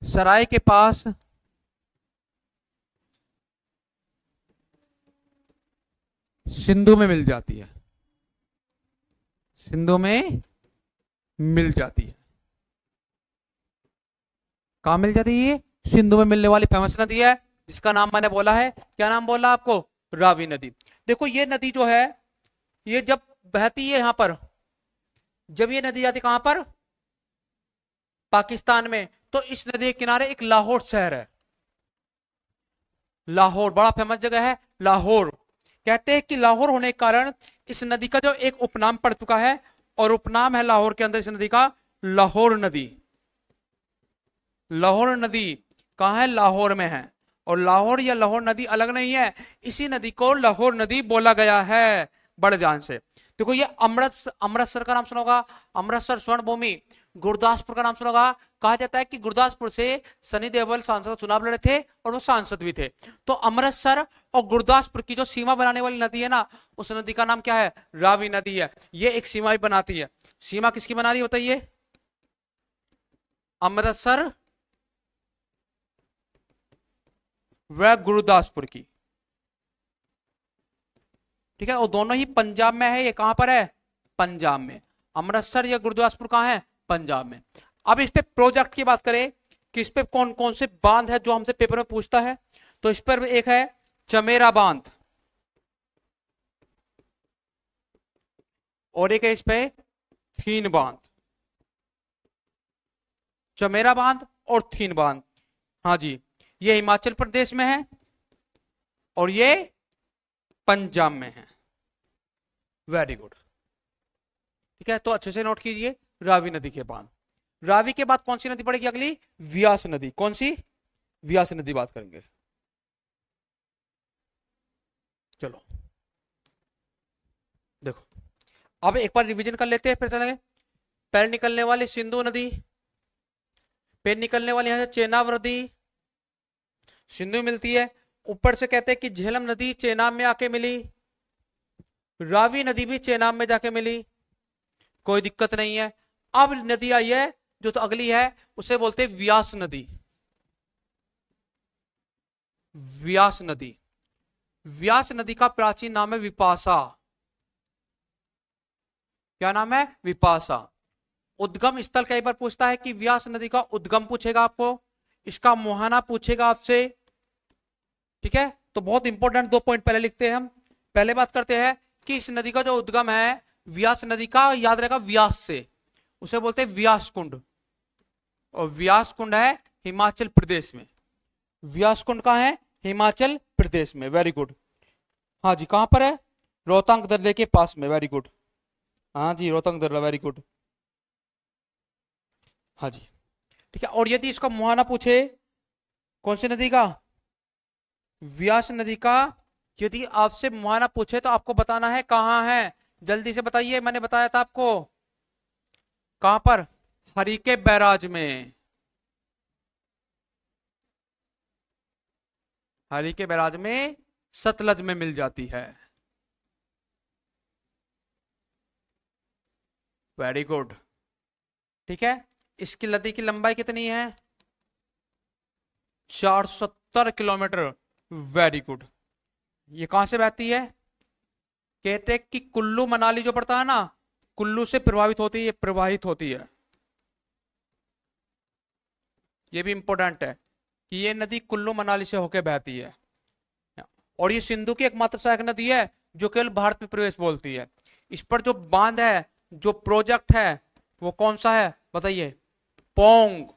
सराय के पास सिंधु में मिल जाती है, सिंधु में मिल जाती है। कहां मिल जाती है, सिंधु में मिलने वाली फेमस नदी है, जिसका नाम मैंने बोला है, क्या नाम बोला आपको, रावी नदी। देखो ये नदी जो है ये जब बहती है यहां पर, जब ये नदी जाती कहां पर, पाकिस्तान में, तो इस नदी के किनारे एक लाहौर शहर है। लाहौर बड़ा फेमस जगह है लाहौर। कहते हैं कि लाहौर होने के कारण इस नदी का जो एक उपनाम पड़ चुका है, और उपनाम है लाहौर के अंदर इस नदी का लाहौर नदी। लाहौर नदी कहां है, लाहौर में है। और लाहौर या लाहौर नदी अलग नहीं है, इसी नदी को लाहौर नदी बोला गया है। बड़े ध्यान से देखो, ये अमृतसर का नाम सुना होगा, अमृतसर स्वर्ण भूमि। गुरदासपुर का नाम सुना होगा, कहा जाता है कि गुरदासपुर से सनी देओल सांसद चुनाव लड़े थे और वो सांसद भी थे। तो अमृतसर और गुरदासपुर की जो सीमा बनाने वाली नदी है ना, उस नदी का नाम क्या है, रावी नदी है। ये एक सीमा भी बनाती है। सीमा किसकी बना रही है बताइए, अमृतसर व गुरदासपुर की। ठीक है, और दोनों ही पंजाब में है। ये कहां पर है, पंजाब में। अमृतसर या गुरदासपुर कहां है, पंजाब में। अब इस पे प्रोजेक्ट की बात करें कि इस पे कौन कौन से बांध है जो हमसे पेपर में पूछता है, तो इस पर एक है चमेरा बांध, और एक है इस पे थीन बांध। चमेरा बांध और थीन बांध, हाँ जी, ये हिमाचल प्रदेश में है और ये पंजाब में है। Very good. ठीक है, तो अच्छे से नोट कीजिए, रावी नदी के बाद, रावी के बाद कौन सी नदी पड़ेगी अगली, व्यास नदी। कौन सी, व्यास नदी बात करेंगे। चलो देखो, अब एक बार रिवीजन कर लेते हैं, फिर चलेंगे। पहले निकलने वाली सिंधु नदी, फिर निकलने वाली यहां से चेनाब नदी, सिंधु मिलती है। ऊपर से कहते हैं कि झेलम नदी चेनाब में आके मिली, रावी नदी भी चेनाब में जाके मिली, कोई दिक्कत नहीं है। अब नदी आई है जो तो अगली है, उसे बोलते हैं व्यास नदी। व्यास नदी, व्यास नदी का प्राचीन नाम है विपाशा। क्या नाम है, विपाशा। उद्गम स्थल कई बार पूछता है कि व्यास नदी का उद्गम पूछेगा आपको, इसका मुहाना पूछेगा आपसे। ठीक है, तो बहुत इंपॉर्टेंट 2 पॉइंट पहले लिखते हैं हम। पहले बात करते हैं कि इस नदी का जो उद्गम है व्यास नदी का, याद रहेगा व्यास से, उसे बोलते हैं व्यास कुंड। और व्यास कुंड है हिमाचल प्रदेश में। व्यास कुंड कहां है, हिमाचल प्रदेश में। वेरी गुड, हाँ जी, कहां पर है, रोहतांग दर्रे के पास में। वेरी गुड, हाँ जी, रोहतांग दर्रा, वेरी गुड, हाँ जी। ठीक है, और यदि इसका मुहाना पूछे कौन सी नदी का, व्यास नदी का यदि आपसे मुहाना पूछे तो आपको बताना है कहाँ है, जल्दी से बताइए। मैंने बताया था आपको कहां पर, हरिके बैराज में। हरिके बैराज में सतलज में मिल जाती है। Very good. ठीक है, इसकी नदी की लंबाई कितनी है, 470 किलोमीटर। Very good. ये कहां से बहती है, कहते हैं कि कुल्लू मनाली जो पड़ता है ना, कुल्लू से प्रभावित होती है, प्रवाहित होती है। ये भी इंपॉर्टेंट है कि ये नदी कुल्लू मनाली से होकर बहती है। और ये सिंधु की एकमात्र सहायक नदी है जो केवल भारत में प्रवेश बोलती है। इस पर जो बांध है, जो प्रोजेक्ट है, वो कौन सा है बताइए, पोंग।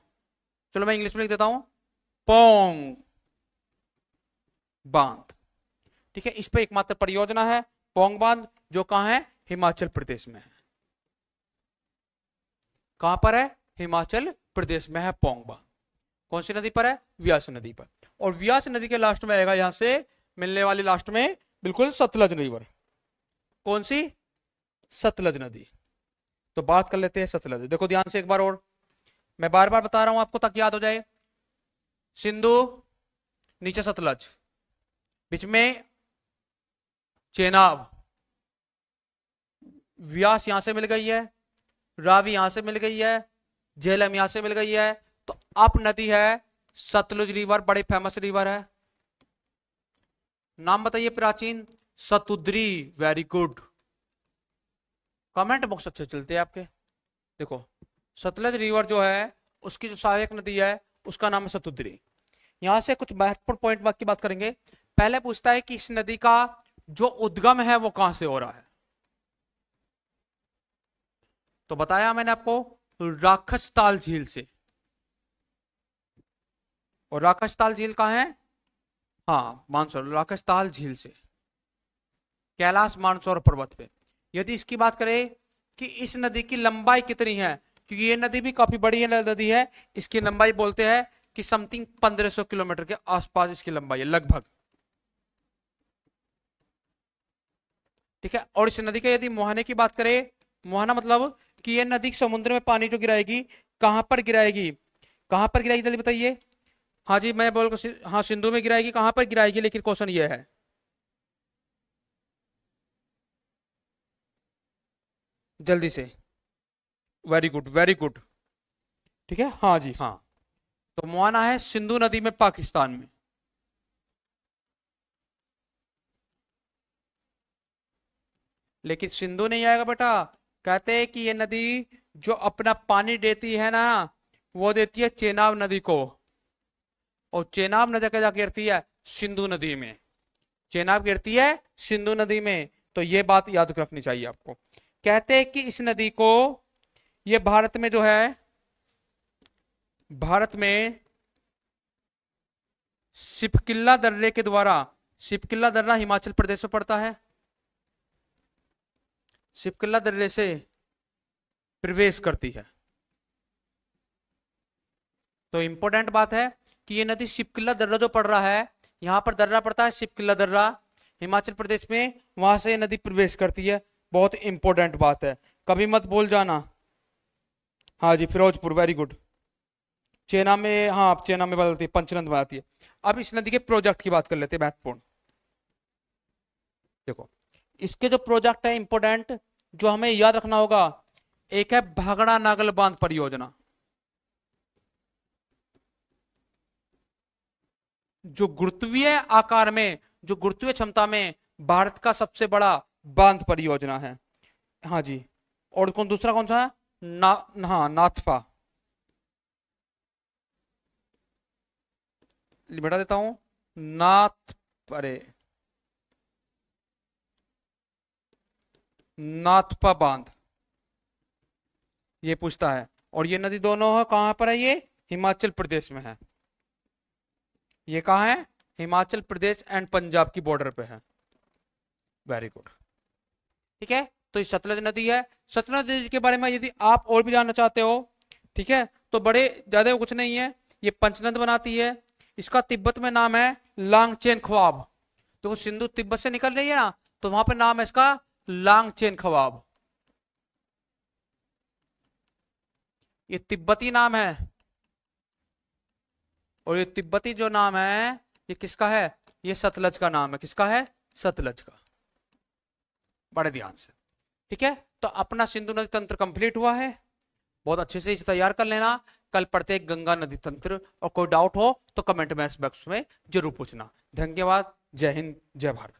चलो मैं इंग्लिश में लिख देता हूं, पोंग बांध। ठीक है, इस पर एकमात्र परियोजना है पोंग बांध, जो कहां है, हिमाचल प्रदेश में है। कहां पर है, हिमाचल प्रदेश में है पोंग बांध। कौन सी नदी पर है, व्यास नदी पर। और व्यास नदी के लास्ट में आएगा, यहां से मिलने वाली लास्ट में बिल्कुल सतलज रिवर। कौन सी, सतलज नदी। तो बात कर लेते हैं सतलज। देखो ध्यान से एक बार और, मैं बार बार बता रहा हूं आपको ताकि याद हो जाए। सिंधु, नीचे सतलज, बीच में चेनाब, व्यास यहां से मिल गई है, रावी यहां से मिल गई है, झेलम यहां से मिल गई है। तो अप नदी है सतलुज रिवर, बड़ी फेमस रिवर है। नाम बताइए प्राचीन, Satudri. Very good. Comment box अच्छे चलते हैं आपके। देखो सतलज रिवर जो है उसकी जो सहायक नदी है उसका नाम है सतुद्री। यहां से कुछ महत्वपूर्ण पॉइंट की बात करेंगे। पहले पूछता है कि इस नदी का जो उद्गम है वो कहां से हो रहा है। तो बताया मैंने आपको, राक्षसताल झील से। और राक्षसताल झील कहां है, हाँ मानसरोवर, राक्षसताल झील से, कैलाश मानसरोवर पर्वत पे। यदि इसकी बात करें कि इस नदी की लंबाई कितनी है, क्योंकि ये नदी भी काफी बड़ी नदी है, इसकी लंबाई बोलते हैं कि समथिंग 1500 किलोमीटर के आसपास इसकी लंबाई है लगभग। ठीक है, और इस नदी के यदि मुहाने की बात करें, मुहाना मतलब कि ये नदी समुद्र में पानी जो गिराएगी, कहां पर गिराएगी, कहां पर गिराएगी जल्दी बताइए। हाँ जी मैं बोल, हाँ सिंधु में गिराएगी, कहां पर गिराएगी, लेकिन क्वेश्चन ये है, जल्दी से। Very good, very good. ठीक है, हाँ जी हाँ। तो मुहाना है सिंधु नदी में, पाकिस्तान में। लेकिन सिंधु नहीं आएगा बेटा, कहते हैं कि ये नदी जो अपना पानी देती है ना, वो देती है चेनाब नदी को। और चेनाब नदी क्या गिरती है, सिंधु नदी में। चेनाब गिरती है सिंधु नदी में। तो ये बात याद रखनी चाहिए आपको। कहते हैं कि इस नदी को, ये भारत में जो है, भारत में सिपकिल्ला दर्रे के द्वारा, सिपकिल्ला दर्रा हिमाचल प्रदेश में पड़ता है, सिपकिल्ला दर्रे से प्रवेश करती है। तो इंपॉर्टेंट बात है कि ये नदी सिपकिल्ला दर्रा जो पड़ रहा है, यहां पर दर्रा पड़ता है सिपकिल्ला दर्रा हिमाचल प्रदेश में, वहां से ये नदी प्रवेश करती है। बहुत इंपॉर्टेंट बात है, कभी मत भूल जाना। हाँ जी फिरोजपुर, वेरी गुड। चेना में, हाँ चेना में बदलती है, पंचनंद में आती है। अब इस नदी के प्रोजेक्ट की बात कर लेते हैं महत्वपूर्ण। देखो इसके जो प्रोजेक्ट है इंपॉर्टेंट, जो हमें याद रखना होगा, एक है भागड़ा नागल बांध परियोजना, जो गुरुत्वीय आकार में, जो गुरुत्वीय क्षमता में भारत का सबसे बड़ा बांध परियोजना है। हाँ जी, और कौन दूसरा कौन सा है, हाँ नाथपा, बेटा देता हूं, नाथ, अरे नाथपा बांध, ये पूछता है। और ये नदी दोनों है कहां पर है, ये हिमाचल प्रदेश में है। ये कहां है, हिमाचल प्रदेश एंड पंजाब की बॉर्डर पे है। Very good. ठीक है, तो ये सतलज नदी है। सतलज नदी के बारे में यदि आप और भी जानना चाहते हो, ठीक है, तो बड़े ज्यादा कुछ नहीं है, ये पंचनद बनाती है, इसका तिब्बत में नाम है लांगचेन खवाब। तो सिंधु तिब्बत से निकल रही है ना, तो वहां पे नाम है इसका लांगचेन खवाब। ये तिब्बती नाम है, और ये तिब्बती जो नाम है ये किसका है? ये सतलज का नाम है। किसका है? सतलज का। बड़े ध्यान से, ठीक है। तो अपना सिंधु नदी तंत्र कंप्लीट हुआ है, बहुत अच्छे से इसे तैयार कर लेना। कल पढ़ते हैं गंगा नदी तंत्र, और कोई डाउट हो तो कमेंट में बॉक्स में जरूर पूछना। धन्यवाद। जय हिंद, जय भारत।